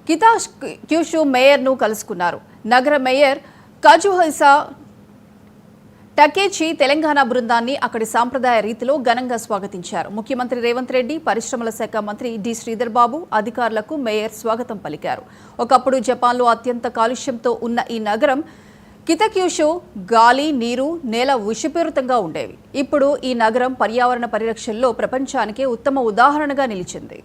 కితాక్యూషు మేయర్ను కలుసుకున్నారు. నగర మేయర్ కజుహైసా టకేచి తెలంగాణ బృందాన్ని అక్కడి సాంప్రదాయ రీతిలో ఘనంగా స్వాగతించారు. ముఖ్యమంత్రి రేవంత్ రెడ్డి, పరిశ్రమల శాఖ మంత్రి డి శ్రీధర్ బాబు, అధికారులకు మేయర్ స్వాగతం పలికారు. ఒకప్పుడు జపాన్లో అత్యంత కాలుష్యంతో ఉన్న ఈ నగరం కితాక్యూషు గాలి, నీరు, నేల విషపూరితంగా ఉండేవి. ఇప్పుడు ఈ నగరం పర్యావరణ పరిరక్షణలో ప్రపంచానికే ఉత్తమ ఉదాహరణగా నిలిచింది.